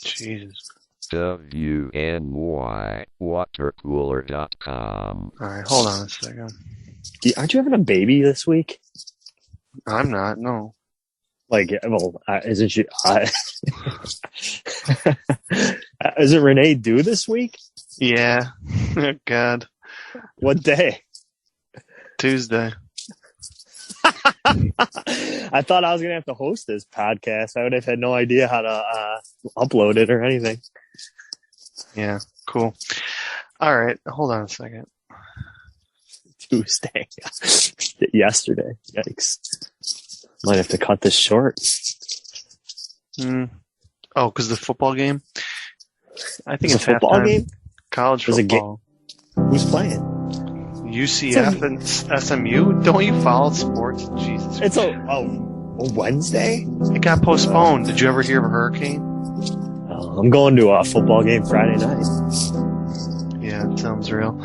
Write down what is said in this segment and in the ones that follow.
Jesus. WNY watercooler.com. All right, hold on a second. Aren't you having a baby this week? I'm not. No. Like, well, isn't she? Isn't Renee due this week? Yeah. Oh, God. What day? Tuesday. I thought I was going to have to host this podcast. I would have had no idea how to upload it or anything. Yeah. Cool. All right. Hold on a second. Tuesday. Yesterday. Yikes. Might have to cut this short. Oh, because the football game? I think It's it's a football halftime. game? College There's a football. Who's playing? UCF and SMU? Don't you follow sports? Jesus. It's a Wednesday? It got postponed. Did you ever hear of a hurricane? I'm going to a football game Friday night. Yeah, it sounds real.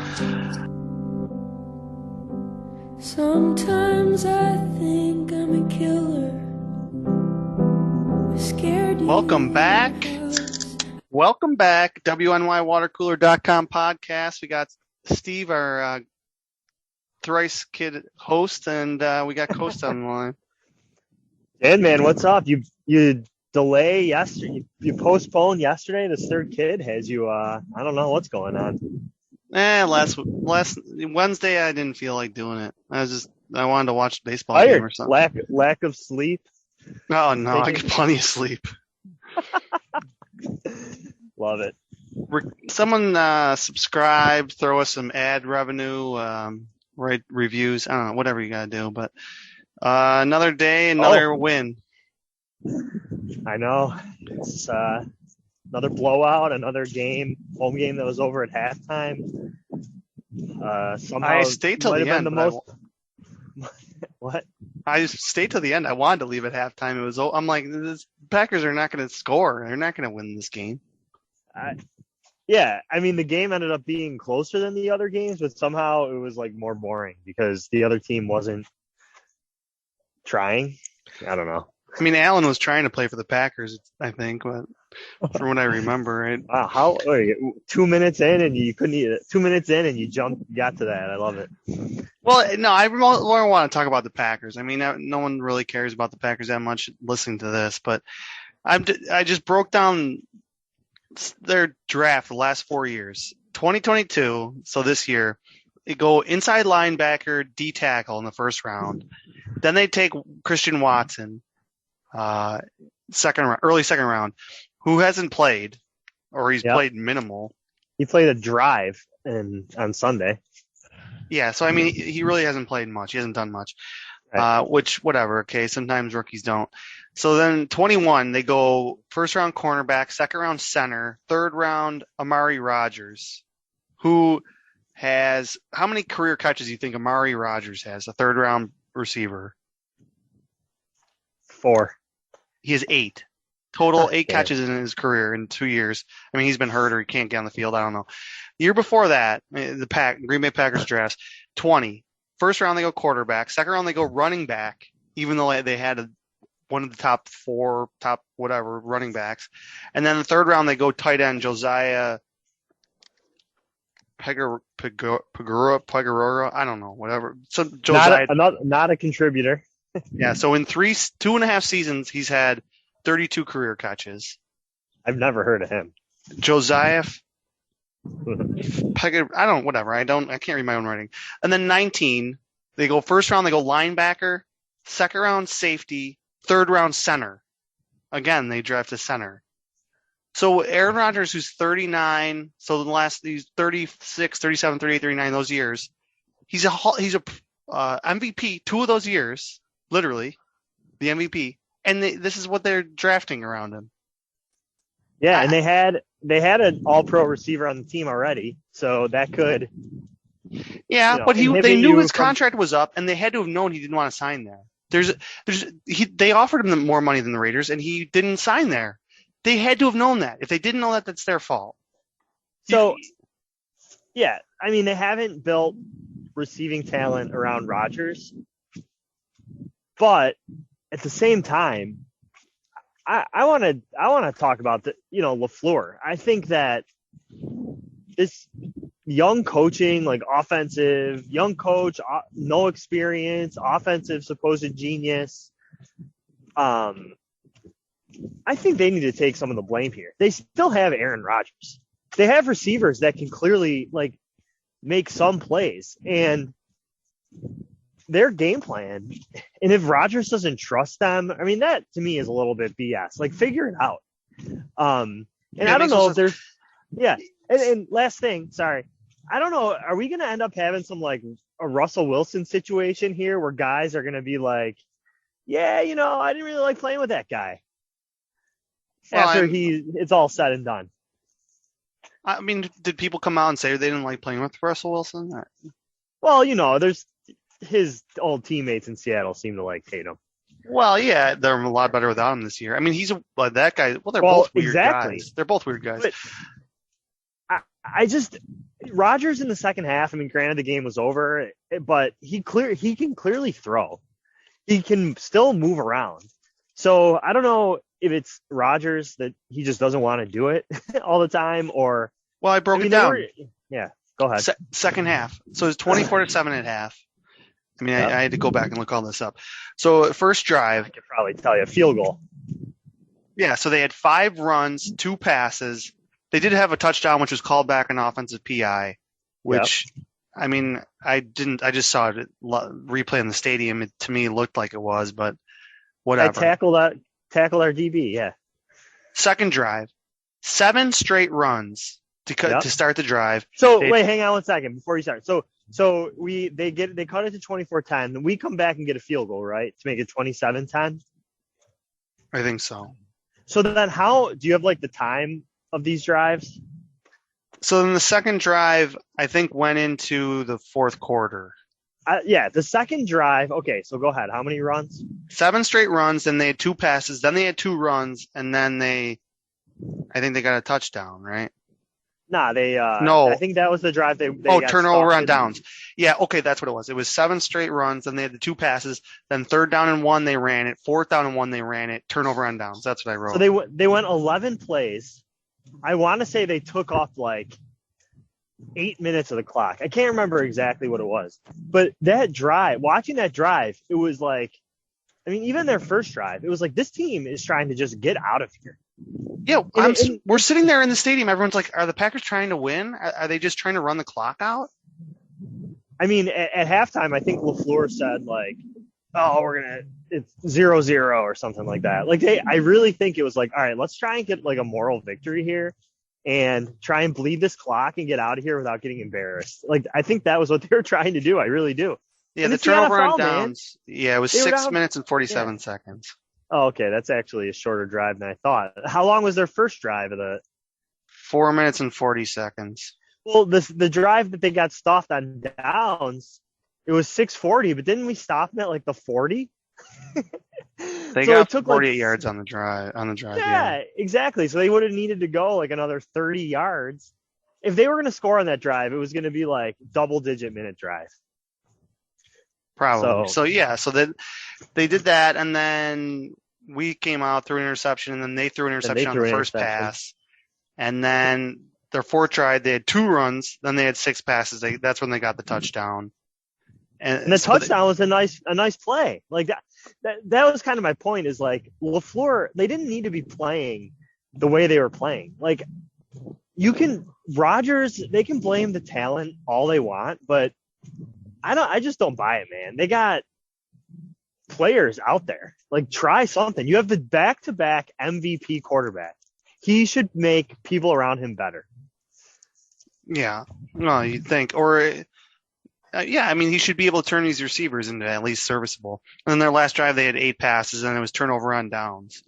Sometimes I think I'm a killer. I'm scared. Welcome back. Welcome back. WNYWaterCooler.com podcast. We got Steve, our thrice kid host, and we got Coast on the line. Dan, man, what's up? You delay yesterday. You postponed yesterday. This third kid has you. I don't know what's going on. Last Wednesday I didn't feel like doing it. I wanted to watch a baseball game or something. Lack of sleep. Oh no, I get plenty of sleep. Love it. Someone subscribe, throw us some ad revenue, write reviews. I don't know, whatever you gotta do. But another day, another win. I know. It's another blowout, another game, home game that was over at halftime. Somehow I stayed till the end. What? I stayed till the end. I wanted to leave at halftime. I'm like, the Packers are not going to score. They're not going to win this game. Yeah, I mean, the game ended up being closer than the other games, but somehow it was like more boring because the other team wasn't trying. I don't know. I mean, Allen was trying to play for the Packers, I think, but from what I remember, right? Wow, 2 minutes in and you couldn't eat it. 2 minutes in and you got to that. I love it. Well, no, I more want to talk about the Packers. I mean, no one really cares about the Packers that much listening to this, but I just broke down their draft the last 4 years. 2022, so this year, they go inside linebacker, D tackle in the first round. Then they take Christian Watson, early second round, who hasn't played, or he's played minimal. He played a drive on Sunday. Yeah, so I mean, he really hasn't played much. He hasn't done much. Right. Which, whatever, okay, sometimes rookies don't. So then 21, they go first round cornerback, second round center, third round Amari Rodgers, who has, how many career catches do you think Amari Rodgers has, a third round receiver? 4. He has 8. Total 8 catches in his career in 2 years. I mean, he's been hurt or he can't get on the field. I don't know. The year before that, the Green Bay Packers draft, 20. First round, they go quarterback. Second round, they go running back, even though they had one of the top 4, whatever, running backs. And then the third round, they go tight end, Josiah Pegorora, I don't know, whatever. So Josiah, not a contributor. Yeah, so in 2.5 seasons, he's had 32 career catches. I've never heard of him. Josiah whatever. I can't read my own writing. And then 19, they go first round, they go linebacker, second round safety, third round center. Again, they draft a center. So Aaron Rodgers, who's 39, so these 36, 37, 38, 39, those years, he's a MVP 2 of those years, literally, the MVP. And this is what they're drafting around him. Yeah, and they had an all-pro receiver on the team already, so that could. Yeah, but they knew his contract was up, and they had to have known he didn't want to sign there. They offered him more money than the Raiders, and he didn't sign there. They had to have known that. If they didn't know that, that's their fault. So, yeah, I mean, they haven't built receiving talent around Rodgers, but at the same time, I want to talk about LaFleur. I think that this young coaching, like offensive, young coach, no experience, offensive supposed genius. I think they need to take some of the blame here. They still have Aaron Rodgers. They have receivers that can clearly like make some plays, and their game plan. And if Rodgers doesn't trust them, I mean, that to me is a little bit BS. Like, figure it out. And I don't know if there's, yeah. And last thing, sorry, I don't know. Are we going to end up having some like a Russell Wilson situation here where guys are going to be like, yeah, I didn't really like playing with that guy after it's all said and done. I mean, did people come out and say they didn't like playing with Russell Wilson? Well, there's his old teammates in Seattle seem to like Tatum. Well, yeah, they're a lot better without him this year. I mean, that guy. Well, they're both weird guys. They're both weird guys. But Rodgers in the second half. I mean, granted the game was over, but he can clearly throw. He can still move around. So I don't know if it's Rodgers that he just doesn't want to do it all the time, or I broke it down. Yeah, go ahead. Second half. So it's 24-7 at half. I mean, I had to go back and look all this up. So first drive. I could probably tell you a field goal. Yeah, so they had 5 runs, 2 passes. They did have a touchdown, which was called back an offensive PI, which, I mean, I just saw it replay in the stadium. It, to me, looked like it was, but whatever. I tackled our DB, yeah. Second drive, 7 straight runs to start the drive. So wait, hang on 1 second before you start. So they cut it to 24-10. Then we come back and get a field goal, right, to make it 27-10. I think so. So then, how do you have like the time of these drives? So then the second drive, I think, went into the fourth quarter. The second drive. Okay, so go ahead. How many runs? 7 straight runs. Then they had 2 passes. Then they had 2 runs, and then I think they got a touchdown, right? Nah, no. I think that was the drive they turnover on downs. Yeah, okay, that's what it was. It was 7 straight runs, then they had the 2 passes, then 3rd down and 1 they ran it, 4th down and 1 they ran it, turnover on downs. That's what I wrote. So they went 11 plays. I want to say they took off like 8 minutes of the clock. I can't remember exactly what it was, but watching that drive, it was like, I mean, even their first drive, it was like this team is trying to just get out of here. Yeah, we're sitting there in the stadium. Everyone's like, are the Packers trying to win? Are they just trying to run the clock out? I mean, at halftime, I think LaFleur said, like, oh, it's 0-0 or something like that. Like, I really think it was like, all right, let's try and get like a moral victory here and try and bleed this clock and get out of here without getting embarrassed. Like, I think that was what they were trying to do. I really do. Yeah, the turnover on downs. Man. Yeah, it was 6 minutes and 47 seconds. Oh, okay. That's actually a shorter drive than I thought. How long was their first drive of the 4 minutes and 40 seconds. Well, the drive that they got stopped on downs, it was 6:40, but didn't we stop them at like the 40? They got 48 yards on the drive. Yeah, exactly. So they would have needed to go like another 30 yards. If they were going to score on that drive, it was going to be like double-digit minute drive. Probably. So they did that, and then we came out, threw an interception, and then they threw an interception on the first pass. And then their fourth drive, they had 2 runs, then they had 6 passes. That's when they got the touchdown. And the touchdown was a nice play. Like that was kind of my point, is like LaFleur, they didn't need to be playing the way they were playing. Like Rodgers, they can blame the talent all they want, but I just don't buy it, man. They got players out there. Like, try something. You have the back-to-back MVP quarterback. He should make people around him better. Yeah. Well, you'd think. Or, I mean, he should be able to turn these receivers into at least serviceable. And then their last drive, they had 8 passes, and it was turnover on downs.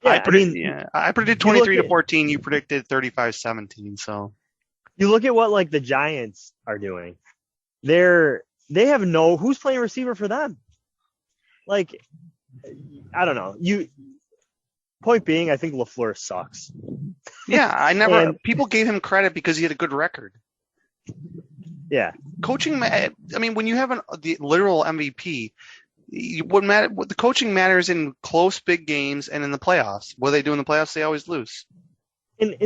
Yeah, I predicted 23-14. You predicted 35-17. So you look at what, like, the Giants are doing. They have who's playing receiver for them. Like, I don't know. Point being, I think LaFleur sucks. Yeah, people gave him credit because he had a good record. Yeah. Coaching, I mean, when you have the literal MVP, What matter? What the coaching matters in close big games and in the playoffs. What do they do in the playoffs? They always lose. And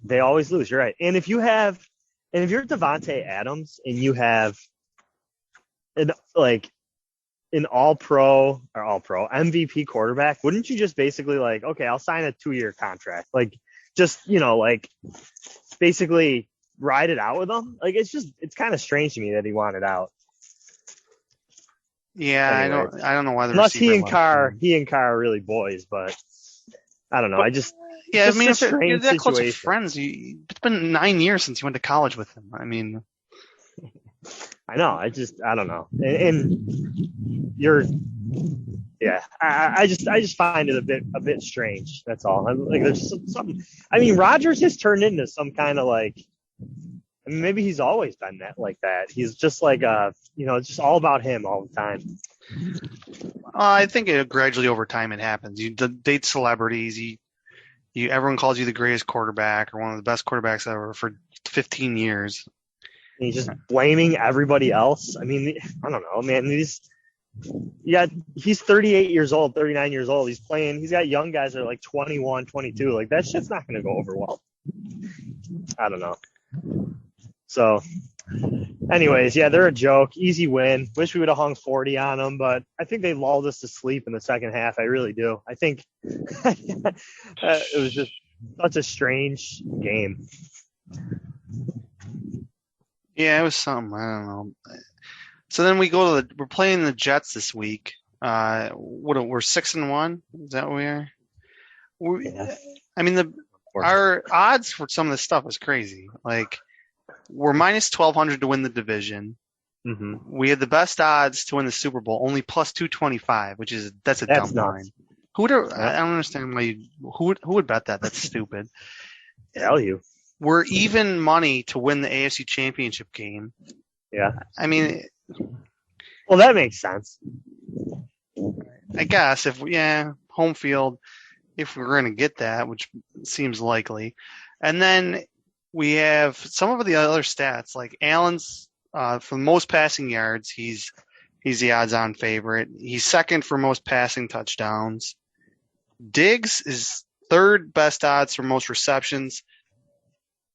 they always lose. You're right. And if you're Devontae Adams and you have an all pro MVP quarterback, wouldn't you just basically like, okay, I'll sign a 2-year contract, like just basically ride it out with him? Like it's kind of strange to me that he wanted out. Yeah, Anyways. I don't know why the Unless he and receiver Carr left. are really boys, but I don't know. Yeah, Just I mean, a if you're strange that close of situation. friends, it's been 9 years since you went to college with him. I mean, I know. I don't know. And you're, yeah. I just find it a bit strange. That's all. Like there's something. I mean, Rodgers has turned into some kind of like. I mean, maybe he's always been like that. He's just like it's just all about him all the time. I think gradually over time it happens. You date celebrities. Everyone calls you the greatest quarterback or one of the best quarterbacks ever for 15 years. And he's just blaming everybody else. I mean, I don't know, man. He's 38 years old, 39 years old. He's playing. He's got young guys that are like 21, 22. Like that shit's not going to go over well. I don't know. So, anyways, yeah, they're a joke. Easy win. Wish we would have hung 40 on them, but I think they lulled us to sleep in the second half. I really do. I think it was just such a strange game. Yeah, it was something. I don't know. So then we're playing the Jets this week. We're 6-1. Is that what we are? Yeah. I mean, our odds for some of this stuff is crazy. Like, we're minus 1,200 to win the division. Mm-hmm. We had the best odds to win the Super Bowl, only plus 225, that's a dumb line. I don't understand who would bet that. That's stupid. Tell you. We're even money to win the AFC Championship game. Yeah. I mean, well, that makes sense. I guess home field, if we're going to get that, which seems likely. And then we have some of the other stats, like Allen's for most passing yards, he's the odds-on favorite. He's second for most passing touchdowns. Diggs is third best odds for most receptions.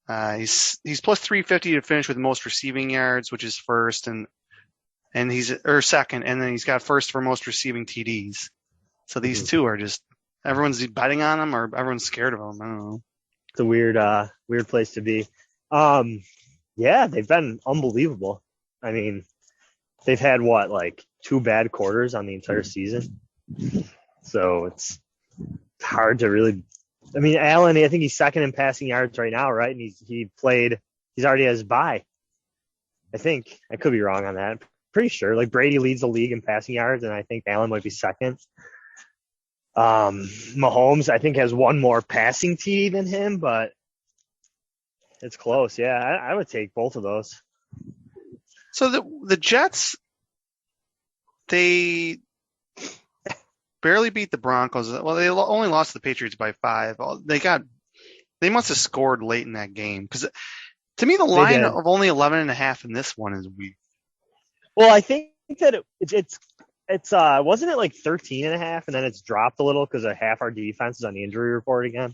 He's plus 350 to finish with most receiving yards, which is first, and he's second, and then he's got first for most receiving TDs. So these two are just everyone's betting on him, or everyone's scared of him. I don't know. It's a weird place to be. Yeah, they've been unbelievable. I mean, they've had like 2 bad quarters on the entire season, so it's hard to really. I mean, Allen, I think he's second in passing yards right now, right? And he's already has bye. I think I could be wrong on that. Pretty sure. Like Brady leads the league in passing yards, and I think Allen might be second. Mahomes, I think, has one more passing TD than him, but it's close. Yeah, I would take both of those. So the Jets, they barely beat the Broncos. Well, they only lost to the Patriots by 5. They must have scored late in that game, because to me the line of only 11.5 in this one is weak. Well, I think that it's wasn't it like 13.5, and then it's dropped a little because half our defense is on the injury report again.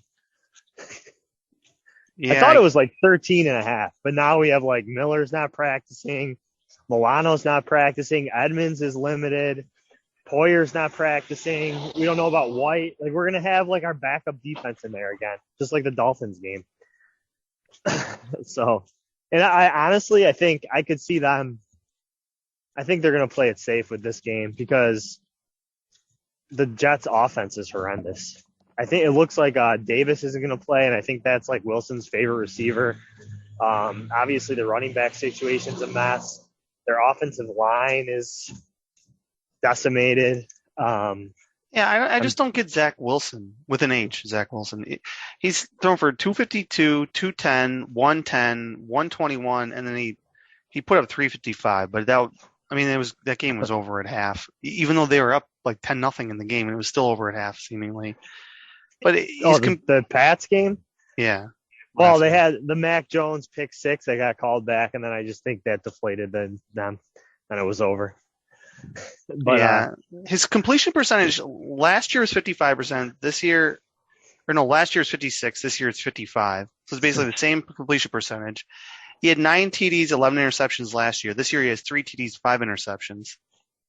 Yeah, I thought it was like 13.5, but now we have like Miller's not practicing, Milano's not practicing, Edmonds is limited, Poyer's not practicing. We don't know about White. Like, we're gonna have like our backup defense in there again, just like the Dolphins game. So, and I honestly, I think I could see them. I think they're gonna play it safe with this game because the Jets' offense is horrendous. I think it looks like Davis isn't going to play, and I think that's like Wilson's favorite receiver. Obviously, the running back situation's a mess. Their offensive line is decimated. I just don't get Zach Wilson with an H. Zach Wilson. He's thrown for 252, 210, 110, 121, and then he put up 355. But that game was over at half. Even though they were up like 10-0 in the game, it was still over at half seemingly. But the Pats game? Yeah. Well, they had the Mac Jones pick 6 that got called back, and then I just think that deflated them. Then it was over. But yeah, his completion percentage last year was 55%. This year, or no, last year was 56. This year it's 55. So it's basically the same completion percentage. He had 9 TDs, 11 interceptions last year. This year he has 3 TDs, 5 interceptions.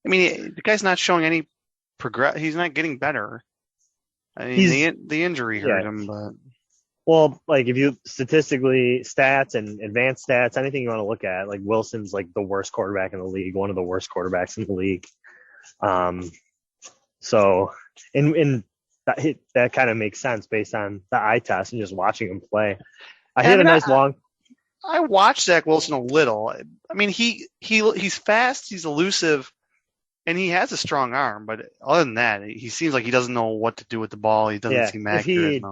I mean, the guy's not showing any progress. He's not getting better. I mean, the injury hurt him, but well, like if you statistically stats and advanced stats, anything you want to look at, like Wilson's like the worst quarterback in the league, one of the worst quarterbacks in the league. So and that kind of makes sense based on the eye test and just watching him play. I watched Zach Wilson a little. I mean, he's fast, he's elusive, and he has a strong arm. But other than that, he seems like he doesn't know what to do with the ball. He doesn't seem accurate.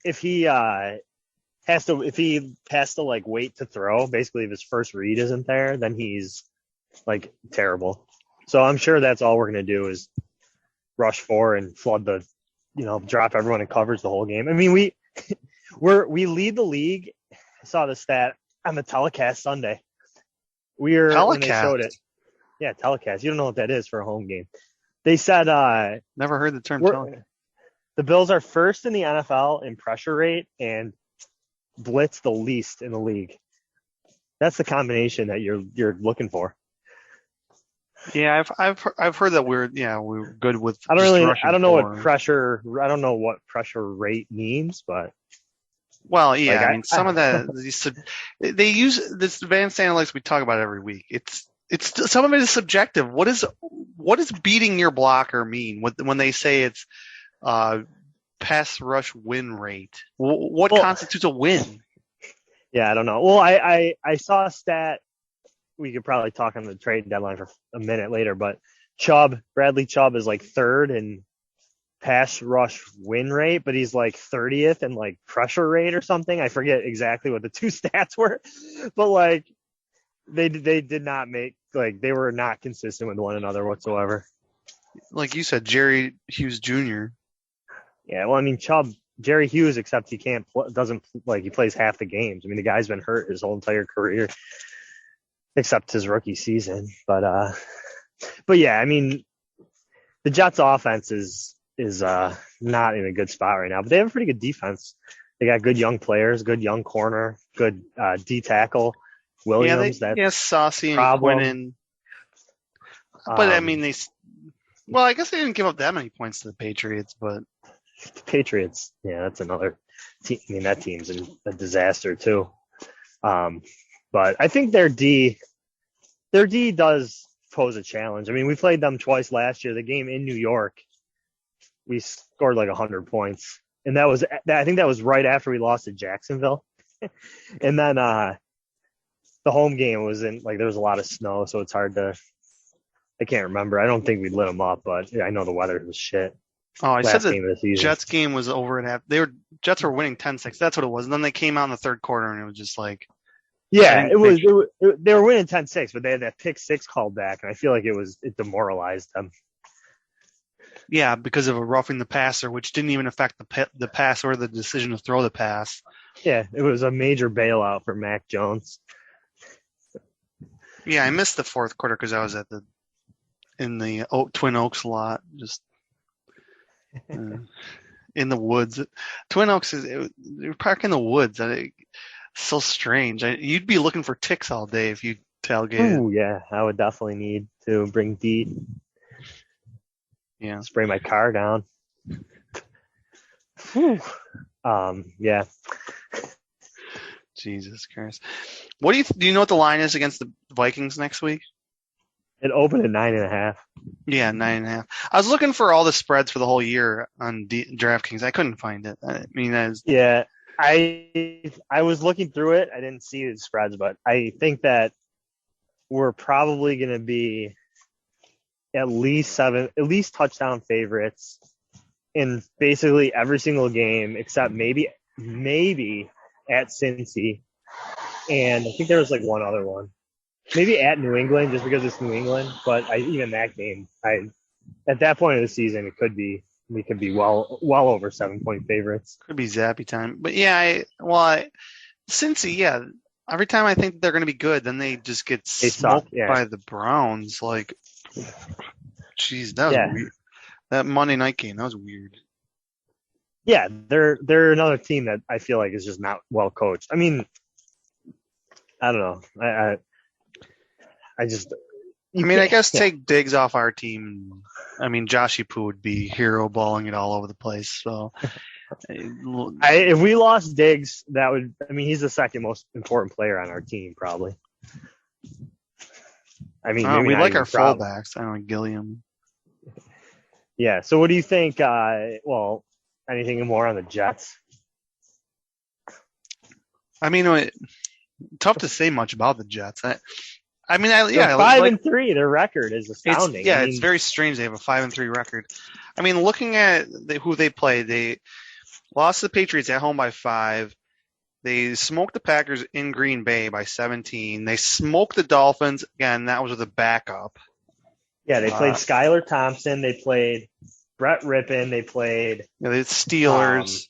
If he has to like wait to throw, basically if his first read isn't there, then he's like terrible. So I'm sure that's all we're gonna do is rush 4 and flood drop everyone in coverage the whole game. I mean, we lead the league. I saw the stat on the telecast Sunday. When they showed it. Yeah, telecast. You don't know what that is for a home game. They said never heard the term telecast. The Bills are first in the NFL in pressure rate and blitz the least in the league. That's the combination that you're looking for. Yeah, I've heard that we're good with. I don't know what pressure rate means, but well, yeah, I mean some of that they use this advanced analytics we talk about every week. It's some of it is subjective. What is beating your blocker mean when they say it's pass rush win rate? What constitutes a win? Yeah, I don't know. Well, I saw a stat. We could probably talk on the trade deadline for a minute later, but Bradley Chubb is like 3rd in pass rush win rate, but he's like 30th in like pressure rate or something. I forget exactly what the two stats were, but like they did not make, like they were not consistent with one another whatsoever. Like you said, Jerry Hughes Jr. Yeah, well, I mean Jerry Hughes, except he he plays half the games. I mean, the guy's been hurt his whole entire career, except his rookie season. But yeah, I mean, the Jets' offense is not in a good spot right now, but they have a pretty good defense. They got good young players, good young corner, good D tackle. Williams, Saucy and Quinnen. But I mean, I guess they didn't give up that many points to the Patriots, but the Patriots, yeah, that's another team. I mean, that team's a disaster too. But I think their D does pose a challenge. I mean, we played them twice last year. The game in New York, we scored like 100 points, and I think that was right after we lost to Jacksonville. And then the home game was there was a lot of snow, so it's hard to. I can't remember. I don't think we lit them up, but I know the weather was shit. Oh, I said the Jets game was over at half. Jets were winning 10-6. That's what it was. And then they came out in the third quarter, and it was just like. Yeah, they were winning 10-6, but they had that pick 6 called back, and I feel like it demoralized them. Yeah, because of a roughing the passer, which didn't even affect the pass or the decision to throw the pass. Yeah, it was a major bailout for Mac Jones. Yeah, I missed the fourth quarter because I was in the Twin Oaks lot, just in the woods. Twin Oaks you're parking in the woods. So strange. You'd be looking for ticks all day if you tailgated. Oh yeah, I would definitely need to bring DEET. Yeah, spray my car down. Whew. Yeah. Jesus Christ. What do you know what the line is against the Vikings next week? It opened at 9.5. Yeah, 9.5. I was looking for all the spreads for the whole year on DraftKings. I couldn't find it. I mean, yeah. I was looking through it. I didn't see the spreads, but I think that we're probably going to be at least touchdown favorites in basically every single game except maybe at Cincy. And I think there was like one other one. Maybe at New England just because it's New England, but even that game, at that point of the season, we could be well over 7-point favorites. Could be Zappy time. But yeah, Cincy, yeah, every time I think they're going to be good, then they just get smoked by the Browns. Like, Jeez, that was Yeah. weird. That Monday night game, that was weird. Yeah, they're another team that I feel like is just not well coached. I mean, I don't know. I just. I mean, I guess take Diggs off our team. I mean, Joshy Poo would be hero balling it all over the place. So, if we lost Diggs, that would. I mean, he's the second most important player on our team, probably. I mean, maybe we not like even our probably. fullbacks. I don't know, Gilliam. Yeah. So, what do you think? Well, anything more on the Jets? I mean, tough to say much about the Jets. I mean, They're 5-3. Their record is astounding. It's very strange. They have a 5-3 record. I mean, looking at who they played, they lost the Patriots at home by 5. They smoked the Packers in Green Bay by 17. They smoked the Dolphins again. That was with a backup. Yeah, they played Skylar Thompson. They played Brett Rippon. They played the Steelers.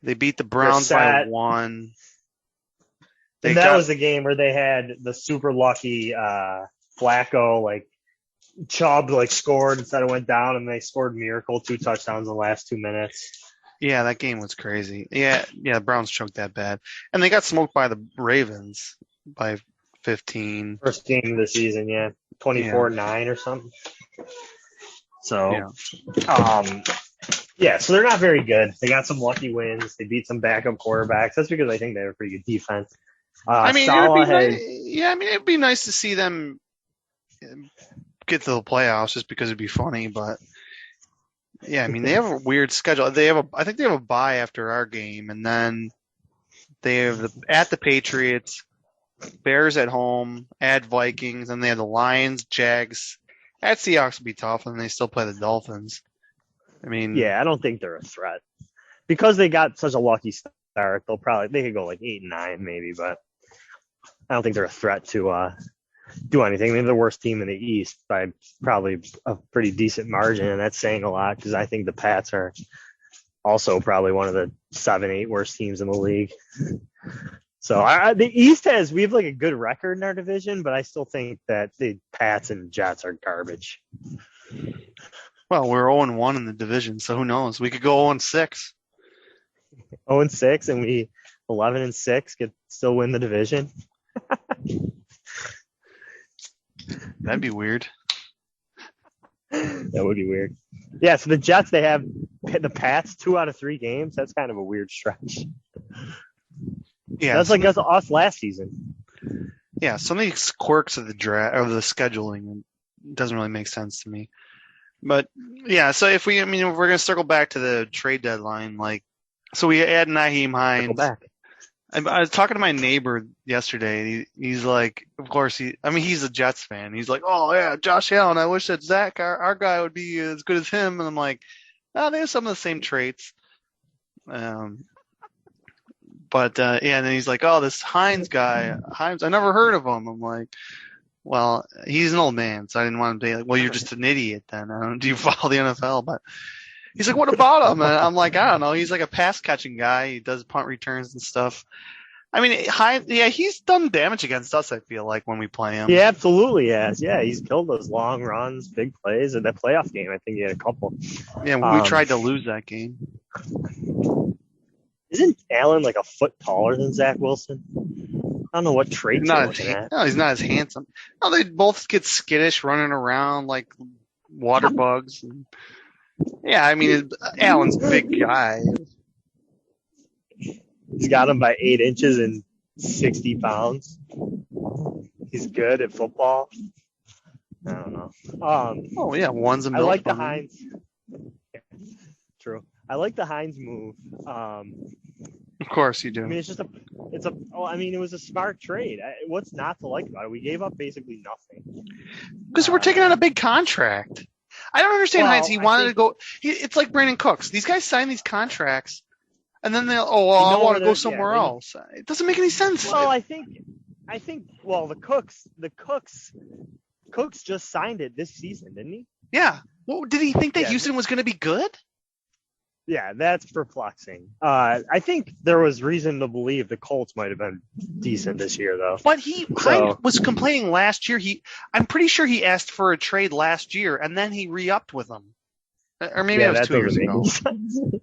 They beat the Browns by 1. And that was the game where they had the super lucky Flacco, like Chubb, like scored instead of went down, and they scored miracle 2 touchdowns in the last 2 minutes. Yeah, that game was crazy. Yeah, the Browns choked that bad, and they got smoked by the Ravens by 15. First game of the season, 24-9 or something. So, so they're not very good. They got some lucky wins. They beat some backup quarterbacks. That's because I think they have a pretty good defense. I mean, it'd be nice to see them get to the playoffs just because it'd be funny. But yeah, I mean, they have a weird schedule. I think they have a bye after our game, and then they have at the Patriots, Bears at home, at Vikings, and they have the Lions, Jags. At Seahawks would be tough, and they still play the Dolphins. I mean, I don't think they're a threat because they got such a lucky start. They could go like 8-9 maybe, but I don't think they're a threat to do anything. They're the worst team in the East by probably a pretty decent margin, and that's saying a lot because I think the Pats are also probably one of the 7-8 worst teams in the league. So the East we have like a good record in our division, but I still think that the Pats and Jets are garbage. Well, we're 0-1 in the division, so who knows? We could go 0-6. 0-6, and we 11-6 could still win the division. That'd be weird. That would be weird. Yeah, so the Jets, they have the Pats 2 out of 3 games. That's kind of a weird stretch. Yeah, that's like us last season. Yeah, some of these quirks of the draft of the scheduling doesn't really make sense to me. But yeah, so if we're gonna circle back to the trade deadline, so we add Nyheim Hines. Back. I was talking to my neighbor yesterday. He's like, of course he's a Jets fan. He's like, oh yeah, Josh Allen. I wish that Zach, our guy, would be as good as him. And I'm like, they have some of the same traits. And then he's like, oh, this Hines guy, I never heard of him. I'm like, well, he's an old man, so I didn't want him to be like, well, you're just an idiot then. Do you follow the NFL? But he's like, what about him? And I'm like, I don't know. He's like a pass catching guy. He does punt returns and stuff. I mean, he's done damage against us, I feel like, when we play him. He absolutely has. Yeah, he's killed those long runs, big plays. In that playoff game, I think he had a couple. Yeah, we tried to lose that game. Isn't Allen like a foot taller than Zach Wilson? I don't know what traits you're looking at. No, he's not as handsome. No, they both get skittish, running around like water bugs. Yeah, I mean, Allen's a big guy. He's got him by 8 inches and 60 pounds. He's good at football. I don't know. Oh yeah, one's a milk. I like the Hines. Yeah, true. I like the Hines move. Of course you do. I mean, it was a smart trade. What's not to like about it? We gave up basically nothing. Because we're taking on a big contract. I don't understand Hines. He wanted to go. It's like Brandon Cooks. These guys sign these contracts, and then I want to go somewhere else. It doesn't make any sense. Well, I think. Well, the Cooks just signed it this season, didn't he? Yeah. Well, did he think that Houston was going to be good? Yeah, that's perplexing. I think there was reason to believe the Colts might have been decent this year, though. But Hines was complaining last year. I'm pretty sure he asked for a trade last year, and then he re-upped with them. Or maybe that was 2 years ago.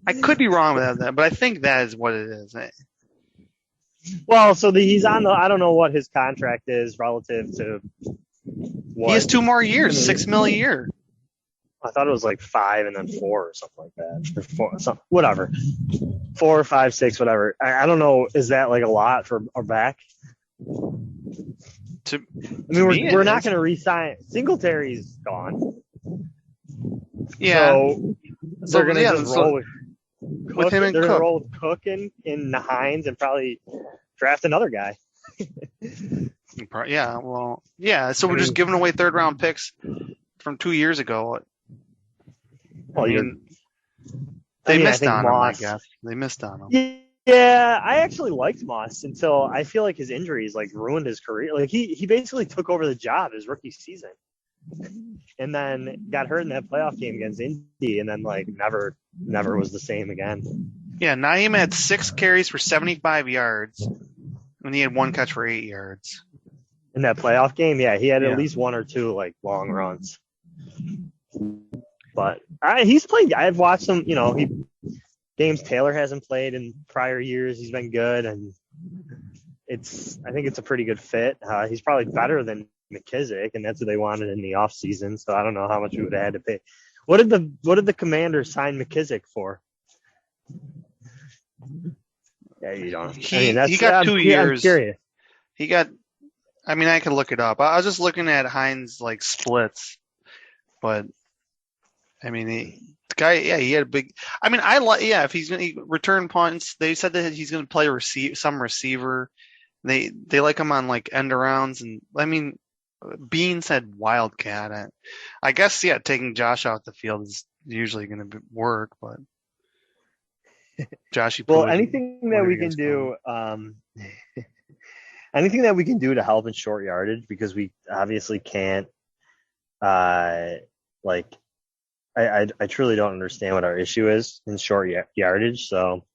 I could be wrong with that, but I think that is what it is. Well, so he's on the. I don't know what his contract is relative to. What? He has 2 more years, $6 million a year. I thought it was like 5 and then 4 or something like that. Or 4, something, whatever. 4, 5, 6, whatever. I don't know. Is that like a lot for our back? To we're not going to re-sign. Singletary's gone. Yeah. So they're going to just roll with him and They're Cook. going to roll with Cook and Hines and probably draft another guy. Yeah, well, yeah. So we're just giving away 3rd-round picks from 2 years ago. Well, they missed on him, I guess. They missed on him. Yeah, I actually liked Moss until I feel like his injuries like ruined his career. Like he basically took over the job his rookie season, and then got hurt in that playoff game against Indy, and then like never was the same again. Yeah, Naeem had 6 carries for 75 yards, and he had 1 catch for 8 yards. In that playoff game, yeah, he had at least 1 or 2 like long runs. But he's played. I've watched him. Games Taylor hasn't played in prior years. He's been good, and I think it's a pretty good fit. He's probably better than McKissick, and that's what they wanted in the offseason. So I don't know how much we would have had to pay. What did the Commanders sign McKissick for? Yeah, you don't. He got 2 years. I'm curious. He got. I mean, I could look it up. I was just looking at Hines like splits, but I mean, the guy, yeah, he had a big. I mean, if he's going to return punts, they said that he's going to play some receiver. They like him on like end arounds, and I mean, Bean said wildcat. I guess taking Josh out the field is usually going to work, but Josh. Well, anything that we can do. Anything that we can do to help in short yardage, because we obviously can't. I truly don't understand what our issue is in short yardage. So,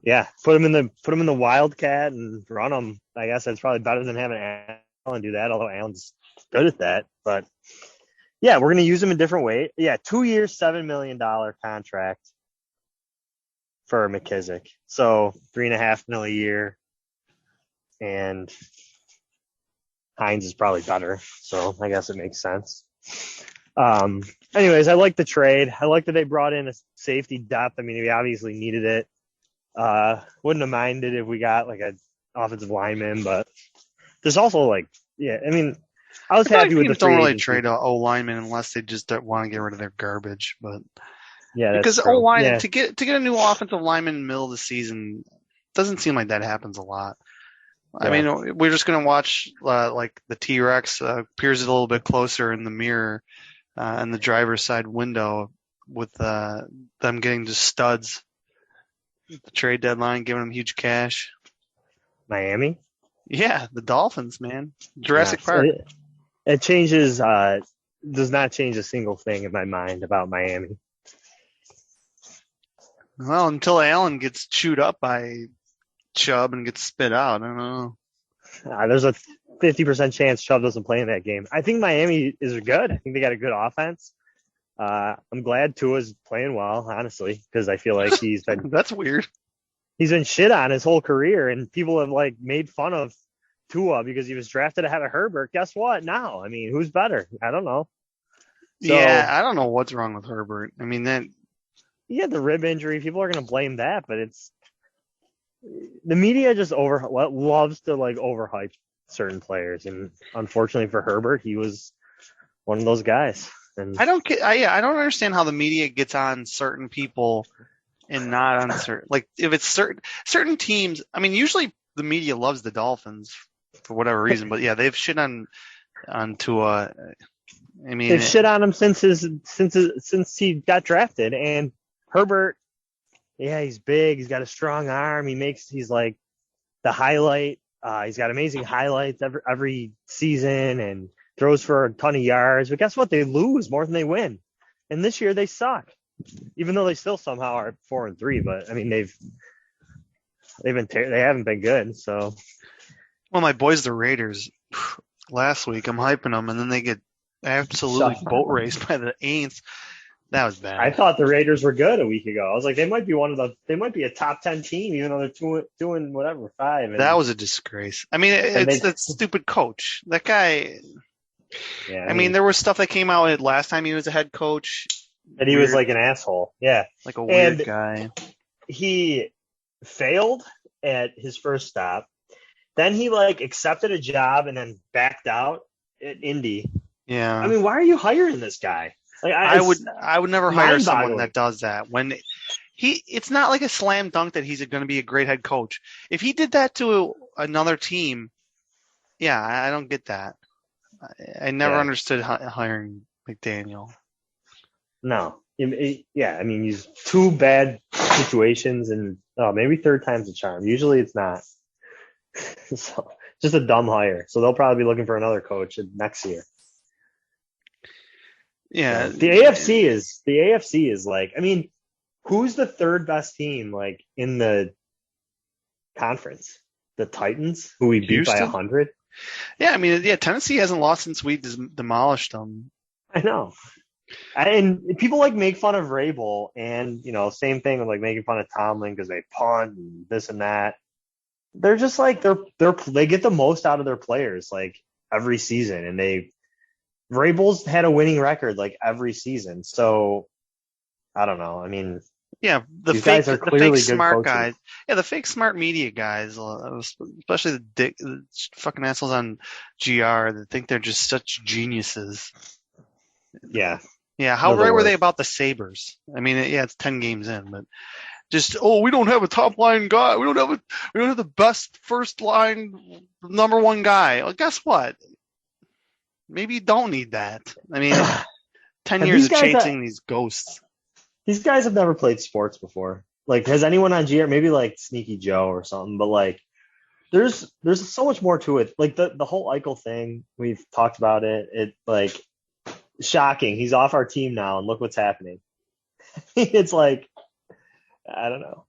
yeah, put him in the wildcat and run him. I guess that's probably better than having Allen do that. Although Allen's good at that, but yeah, we're gonna use him in different ways. Yeah, 2 years, $7 million contract for McKissick. So $3.5 million a year. And Hines is probably better, so I guess it makes sense. Anyways, I like the trade. I like that they brought in a safety depth. I mean, we obviously needed it. Wouldn't have minded if we got like an offensive lineman, but there's also I mean, I was happy with the don't really trade O lineman unless they just don't want to get rid of their garbage. But yeah, because O line to get a new offensive lineman in the middle of the season doesn't seem like that happens a lot. I mean, we're just going to watch like the T-Rex peers a little bit closer in the mirror in the driver's side window with them getting just studs. The trade deadline, giving them huge cash. Miami? Yeah, the Dolphins, man. Jurassic Park. It changes, does not change a single thing in my mind about Miami. Well, until Allen gets chewed up by Chubb and gets spit out. I don't know. There's a 50% chance Chubb doesn't play in that game. I think Miami is good. I think they got a good offense. I'm glad Tua's playing well, honestly, because I feel like he's been that's weird. He's been shit on his whole career, and people have like made fun of Tua because he was drafted ahead of Herbert. Guess what? Now, I mean, who's better? I don't know. I don't know what's wrong with Herbert. I mean, he had the rib injury. People are going to blame that, but the media just loves to like overhype certain players, and unfortunately for Herbert, he was one of those guys. And I don't understand how the media gets on certain people and not on certain, like if it's certain teams. I mean, usually the media loves the Dolphins for whatever reason, but yeah, they've shit on Tua. I mean, they've shit on him since he got drafted, and Herbert. Yeah, he's big. He's got a strong arm. He's like the highlight. He's got amazing highlights every season and throws for a ton of yards. But guess what? They lose more than they win. And this year they suck. even though they still somehow are 4-3. But I mean, they haven't been good. So Well, my boys, the Raiders, last week I'm hyping them, and then they get absolutely Shut boat raced by the Aints. That was I bad. thought the Raiders were good a week ago. I was like, they might be a top 10 team, even though they're doing whatever 5. That was a disgrace. I mean, And it's they, that stupid coach. That guy. yeah, I mean, there was stuff that came out last time he was a head coach. and he was Weird, like an asshole. Yeah, like a weird and guy. he failed at his first stop. Then he like accepted a job and then backed out at Indy. Yeah. I mean, why are you hiring this guy? Like, I would never hire someone mind-boggling. that does that. It's not like a slam dunk that he's going to be a great head coach. If he did that to another team, yeah, I don't get that. I never Yeah. understood hiring McDaniel. No. Yeah, I mean, he's 2 bad situations and maybe third time's a charm. Usually it's not. So just a dumb hire. So they'll probably be looking for another coach next year. Yeah, The AFC is like, I mean, who's the third best team like in the conference? The Titans, who we beat by Houston? 100. yeah. I mean, yeah. Tennessee hasn't lost since we demolished them. I know. And people like make fun of Rabel, and same thing with like making fun of Tomlin because they punt and this and that. They're just like they get the most out of their players like every season, and Rabel's had a winning record like every season. So I don't know. I mean, Yeah, these guys are clearly good smart coaches. guys. Yeah, the fake smart media guys, especially the fucking assholes on GR that think they're just such geniuses. Yeah. Yeah, how They're the right were they worst. about the Sabres? I mean, yeah, it's 10 games in, but just we don't have a top line guy. We don't have the best first line number one guy. Well, guess what? Maybe you don't need that. I mean, 10 Have years these of guys chasing these ghosts. These guys have never played sports before. Like, has anyone on GR, maybe like Sneaky Joe or something, but like there's so much more to it. Like the whole Eichel thing, we've talked about it. It like shocking. He's off our team now and look what's happening. It's like I don't know.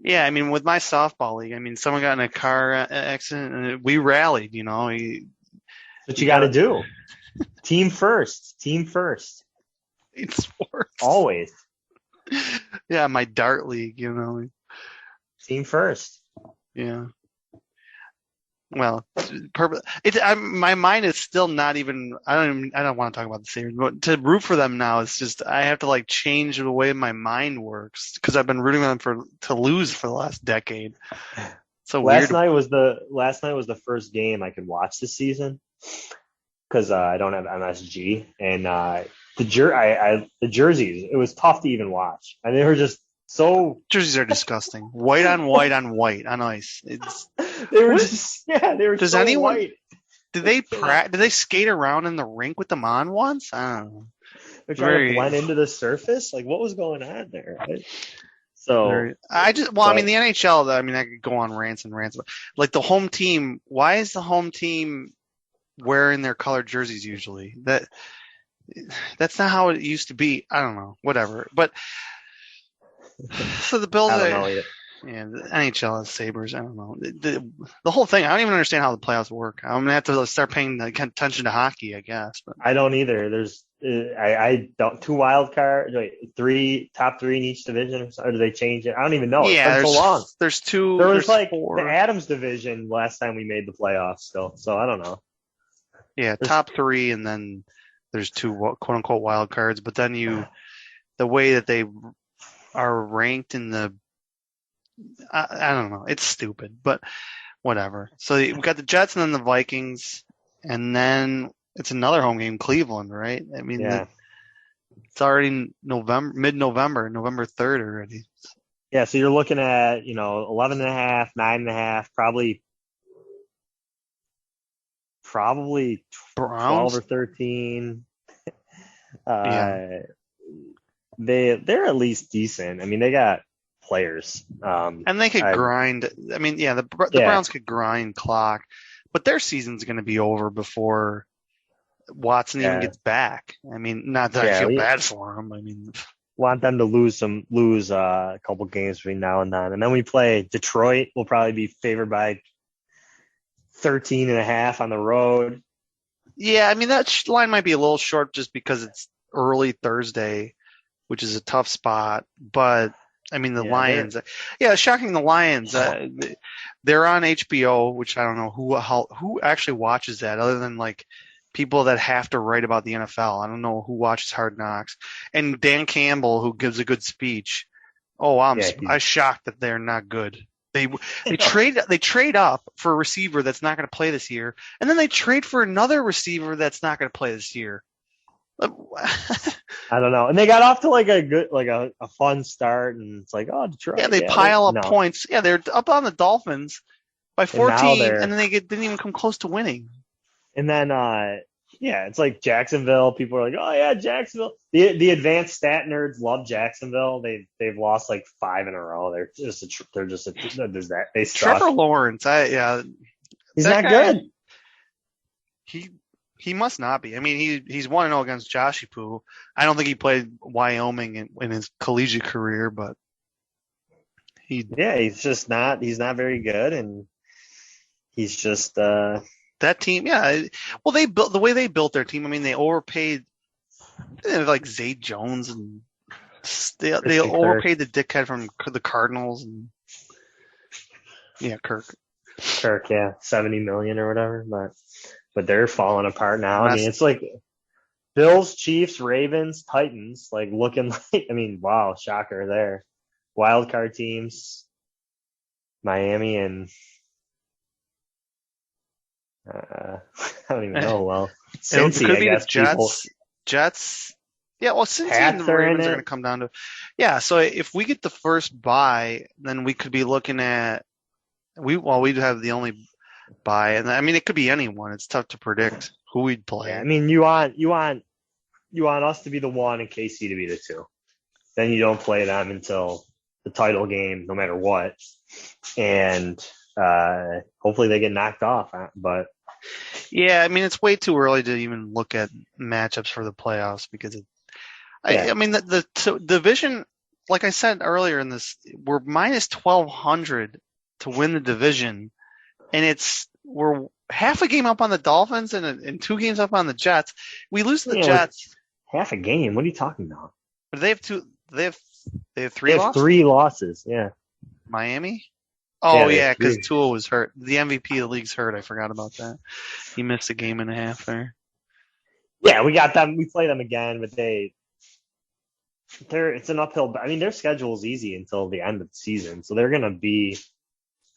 Yeah, I mean, with my softball league, I mean, someone got in a car accident and we rallied, What you got to do. Team first. in sports. Always. Yeah, my dart league, Team first. Yeah. Well, my mind is still not even. I don't want to talk about the Sabres, but to root for them now, it's just I have to like change the way my mind works because I've been rooting them to lose for the last decade. So Last weird. night was the first game I could watch this season because I don't have MSG and the jerseys. It was tough to even watch, and they were just so. Jerseys are disgusting. White on white on white on ice. They were What? just they were. Does so anyone- white. Did they skate around in the rink with them on once? I don't know. They're trying Very- to blend into the surface. Like what was going on there? Right? So I mean, the NHL. I mean, I could go on rants and rants, but like the home team. Why is the home team wearing their colored jerseys usually? That's not how it used to be. I don't know. Whatever. But so the Bills. I don't know either. Yeah, the NHL has Sabres. I don't know. The whole thing. I don't even understand how the playoffs work. I'm gonna have to start paying attention to hockey, I guess. But I don't either. There's I don't 2 wild cards. Wait, top 3 in each division, or do they change it? I don't even know. yeah, It's been so long. there's two. There there's was like four. the Adams division last time we made the playoffs still. So I don't know. Yeah, top 3, and then there's 2 quote unquote wild cards. But then the way that they are ranked in the, I don't know, it's stupid, but whatever. So we got the Jets and then the Vikings, and then it's another home game, Cleveland, right? I mean, Yeah. it's already mid-November, November 3rd already. Yeah, so you're looking at, 11.5, 9.5, probably Browns. 12 or 13. Yeah. They're at least decent. I mean, they got players. And they could grind. I mean, yeah, the Yeah. Browns could grind clock, but their season's going to be over before Watson even Yeah. gets back. I mean, not that I Yeah, feel we bad for him. I mean, want them to lose a couple games between now and then. And then we play Detroit. We'll probably be favored by 13.5 on the road. yeah, I mean that line might be a little short just because it's early Thursday, which is a tough spot. But I mean the Yeah, Lions, yeah, shocking the Lions. They're on HBO, which I don't know who actually watches that other than like people that have to write about the NFL. I don't know who watches Hard Knocks. And Dan Campbell, who gives a good speech. Oh, I'm shocked that they're not good. They trade up for a receiver that's not going to play this year, and then they trade for another receiver that's not going to play this year. I don't know. And they got off to like a good, like a fun start, and it's like, oh, Detroit. Yeah, they pile up points. Yeah, they're up on the Dolphins by 14, and then they didn't even come close to winning. And then, yeah, it's like Jacksonville. People are like, oh yeah, Jacksonville. The advanced stat nerds love Jacksonville. They've lost like 5 in a row. They suck. Trevor Lawrence, he's not good. He must not be. I mean, he's 1-0 against Joshie Poo. I don't think he played Wyoming in his collegiate career, but he's just not. He's not very good, and he's just that team. Yeah, well, they built the way they built their team. I mean, they overpaid like Zay Jones, and they overpaid the dickhead from the Cardinals, and Kirk, yeah, $70 million or whatever, but they're falling apart now. I mean, it's like Bills, Chiefs, Ravens, Titans, like looking like, I mean, wow, shocker there. Wild card teams, Miami and I don't even know. Well, Cincy, it could be I guess, the Jets. Yeah, well, Cincy and the Ravens are going to come down to. Yeah, so if we get the first bye, then we could be looking at we'd have the only bye, and I mean it could be anyone. It's tough to predict who we'd play. Yeah, I mean you want us to be the 1 and KC to be the 2. Then you don't play them until the title game, no matter what, and hopefully they get knocked off. But yeah, I mean it's way too early to even look at matchups for the playoffs because I mean the division, like I said earlier in this, we're minus 1,200 to win the division, and we're half a game up on the Dolphins and 2 games up on the Jets. We lose to the Jets. Half a game? What are you talking about? But they have 3 losses? Have 3 losses, yeah. Miami? Oh, yeah, because Tua was hurt. The MVP of the league's hurt. I forgot about that. He missed a game and a half there. Yeah, we got them. We play them again, but it's an uphill. I mean, their schedule is easy until the end of the season, so they're going to be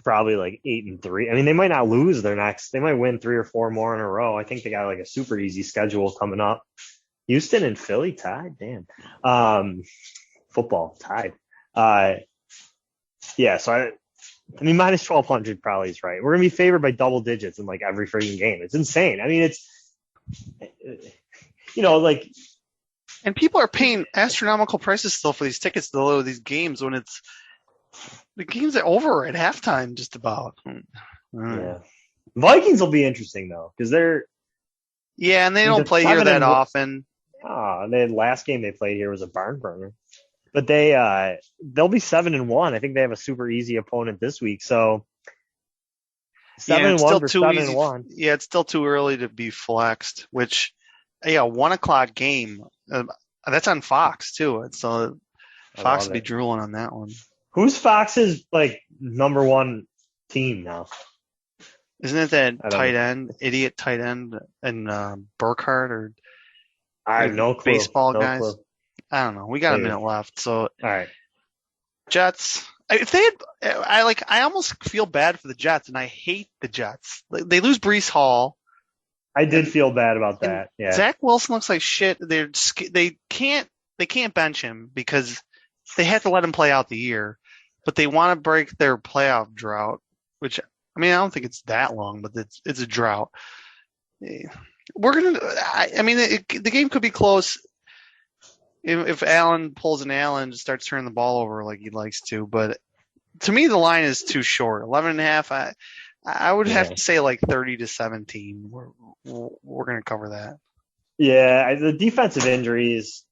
probably like 8-3. I mean, they might not lose their next. They might win 3 or 4 more in a row. I think they got like a super easy schedule coming up. Houston and Philly tied. Damn. Football tied. Yeah. So I mean, minus 1,200 probably is right. We're gonna be favored by double digits in like every freaking game. It's insane. I mean, it's like. And people are paying astronomical prices still for these tickets to these games when the games are over at halftime, just about. Yeah, Vikings will be interesting though because they're. Yeah, and they don't play here that often. The last game they played here was a barn burner, but they'll be 7-1. I think they have a super easy opponent this week, so 7-1 for 7-1. Yeah, it's still too early to be flexed. Which, 1:00 game. That's on Fox too. So Fox would be drooling on that one. Who's Fox's like number 1 team now? Isn't it that idiot tight end, and Burkhardt or I have no clue. Baseball guys? Clue. I don't know. We got a minute left, so all right. Jets. If they had, I almost feel bad for the Jets, and I hate the Jets. They lose Breece Hall. I did feel bad about that. Yeah. Zach Wilson looks like shit. They can't bench him because they have to let him play out the year, but they want to break their playoff drought, which, I mean, I don't think it's that long, but it's a drought. The game could be close if Allen pulls an Allen and starts turning the ball over like he likes to, but to me the line is too short. 11.5. I would have to say like 30-17. We're going to cover that. Yeah, the defensive injuries.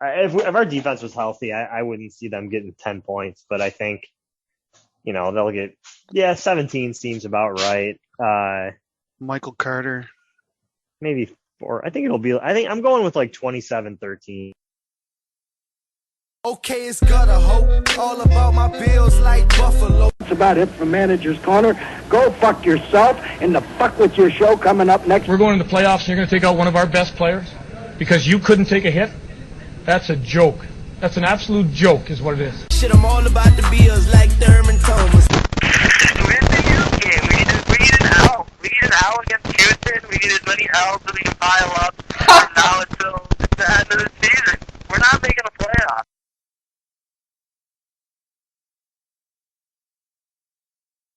If our defense was healthy, I wouldn't see them getting 10 points. But I think, they'll get 17 seems about right. Michael Carter. Maybe 4. I think I'm going with like 27-13. Okay, it's gutter hope. All about my bills like Buffalo. That's about it from Manager's Corner. Go fuck yourself and the fuck with your show coming up next. We're going to the playoffs and you're going to take out one of our best players because you couldn't take a hit? That's a joke. That's an absolute joke is what it is. Shit, I'm all about the bills like that.